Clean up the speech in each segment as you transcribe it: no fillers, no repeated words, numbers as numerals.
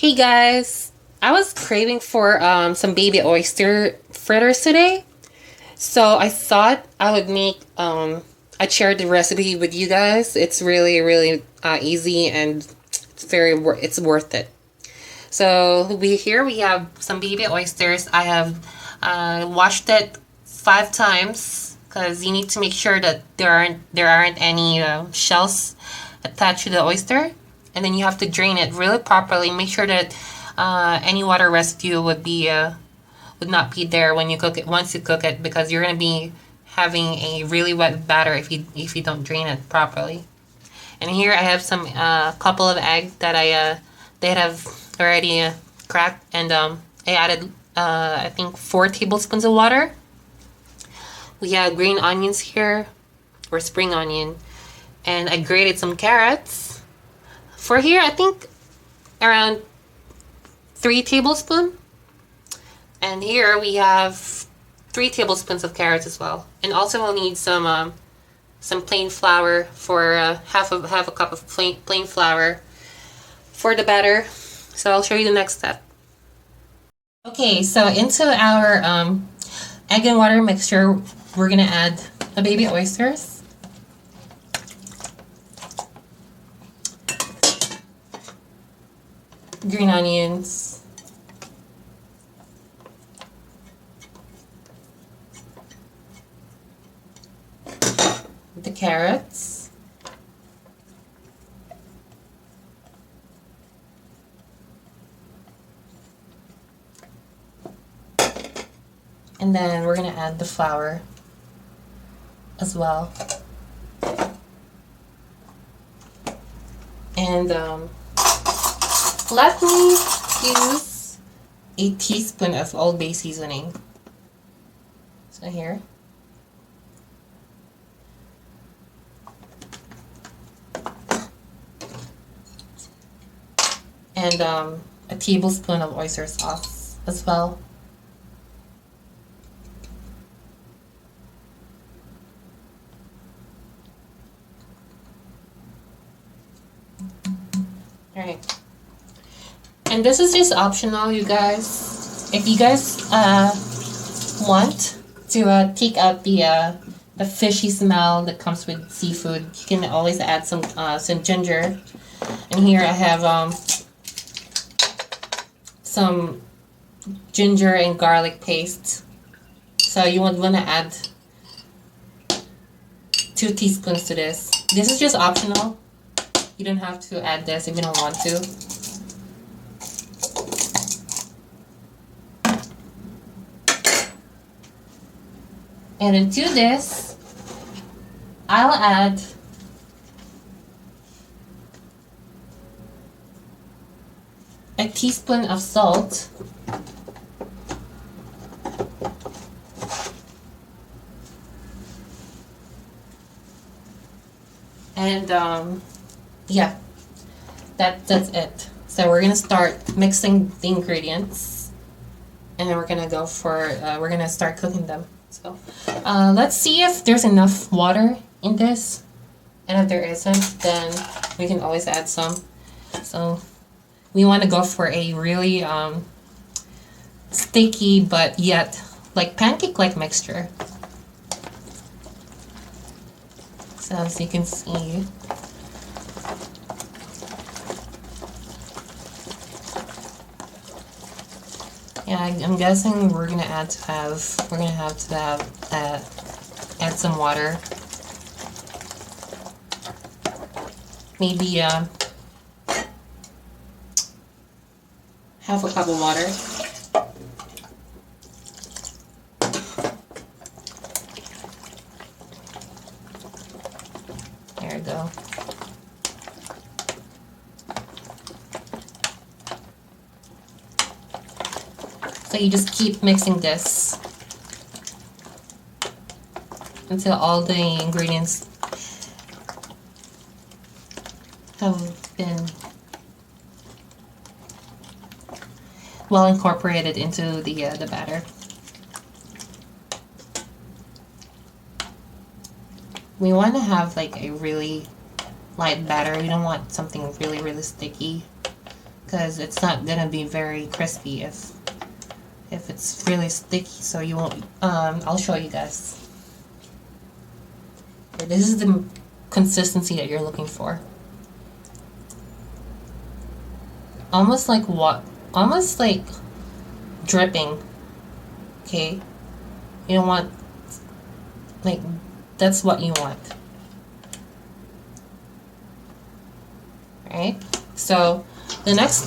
Hey guys, I was craving for some baby oyster fritters today, so I thought I would make I shared the recipe with you guys. It's really easy and it's worth it. So we have some baby oysters. I have washed it 5 times because you need to make sure that there aren't any shells attached to the oyster, and then you have to drain it really properly. Make sure that any water residue would not be there when you cook it. Once you cook it, because you're gonna be having a really wet batter if you don't drain it properly. And here I have some couple of eggs that they have already cracked, and I added I think 4 tablespoons of water. We have green onions here, or spring onion, and I grated some carrots. For here, I think around 3 tablespoons. And here we have 3 tablespoons of carrots as well. And also we'll need some plain flour for half a cup of plain flour for the batter. So I'll show you the next step. Okay, so into our egg and water mixture, we're gonna add the baby oysters. Green onions. The carrots. And then we're going to add the flour as well. And let me use a teaspoon of Old Bay seasoning. So here. And a tablespoon of oyster sauce as well. Alright. And this is just optional, you guys. If you guys want to take out the fishy smell that comes with seafood, you can always add some ginger. And here I have some ginger and garlic paste. So you would want to add 2 teaspoons to this. This is just optional. You don't have to add this if you don't want to. And into this, I'll add a teaspoon of salt, and yeah, that's it. So we're gonna start mixing the ingredients, and then we're gonna start cooking them. So let's see if there's enough water in this, and if there isn't, then we can always add some. So we want to go for a really sticky but yet like pancake-like mixture. So as you can see, yeah, I'm guessing we're gonna have to add some water. Maybe half a cup of water. There we go. So you just keep mixing this until all the ingredients have been well incorporated into the batter. We want to have like a really light batter. We don't want something really sticky, because it's not gonna be very crispy if it's really sticky. So you won't. I'll show you guys. This is the consistency that you're looking for. Almost like what? Almost like dripping. Okay, you don't want, like, that's what you want. Right? So the next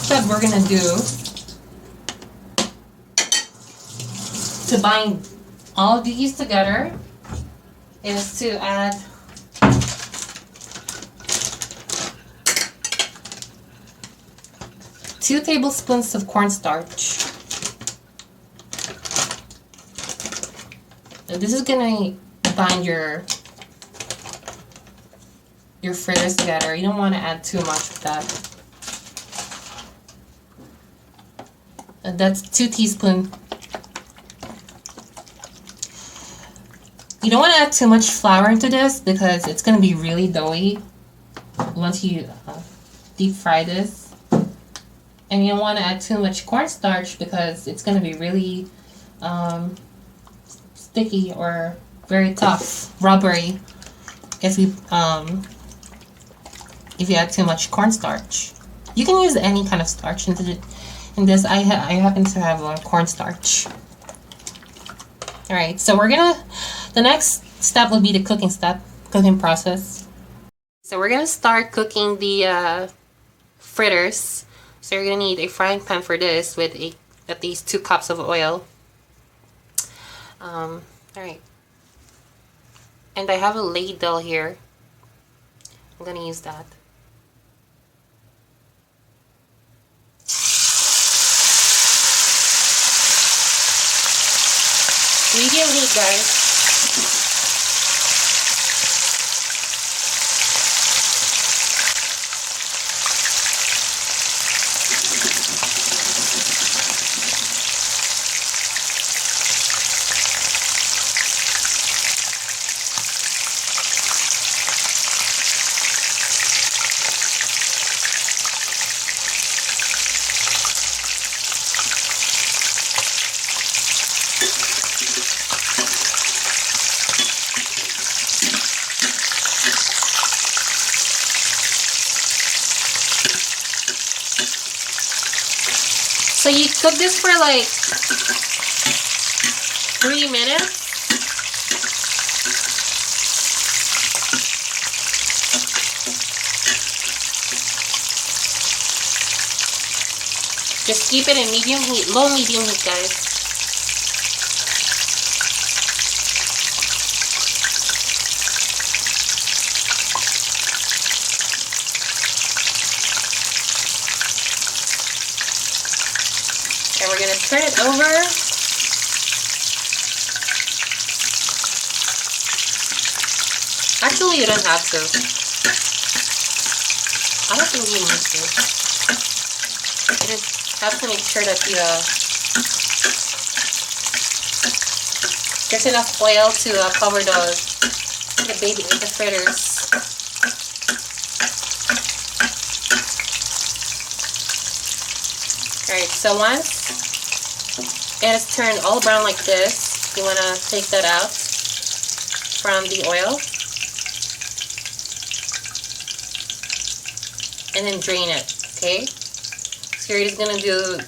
step we're gonna do to bind all of these together is to add two tablespoons of cornstarch. And this is gonna bind your fritters together. You don't want to add too much of that. And that's 2 teaspoons. You don't want to add too much flour into this because it's going to be really doughy once you deep fry this. And you don't want to add too much cornstarch because it's going to be really sticky or very tough, rubbery if you add too much cornstarch. You can use any kind of starch in this. I happen to have cornstarch. All right, so the next step will be the cooking process. So we're gonna start cooking the fritters. So you're gonna need a frying pan for this with at least 2 cups of oil. All right, and I have a ladle here. I'm gonna use that. Medium heat, guys. So you cook this for like 3 minutes. Just keep it in medium heat, low medium heat, guys. And we're gonna turn it over. Actually, you don't have to. I don't think you need to. You just have to make sure that there's enough oil to cover the fritters. Alright, so once it has turned all brown like this, you want to take that out from the oil and then drain it, okay? So you're just going to do the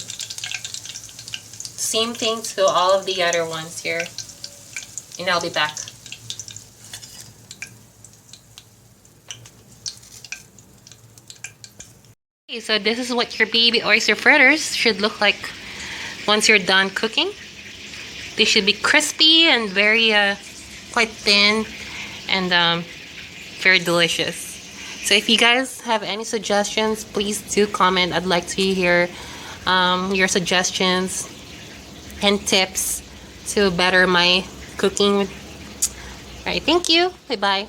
same thing to all of the other ones here, and I'll be back. Okay, so this is what your baby oyster fritters should look like once you're done cooking. They should be crispy and very quite thin and very delicious. So if you guys have any suggestions, please do comment. I'd like to hear your suggestions and tips to better my cooking. Alright, thank you. Bye-bye.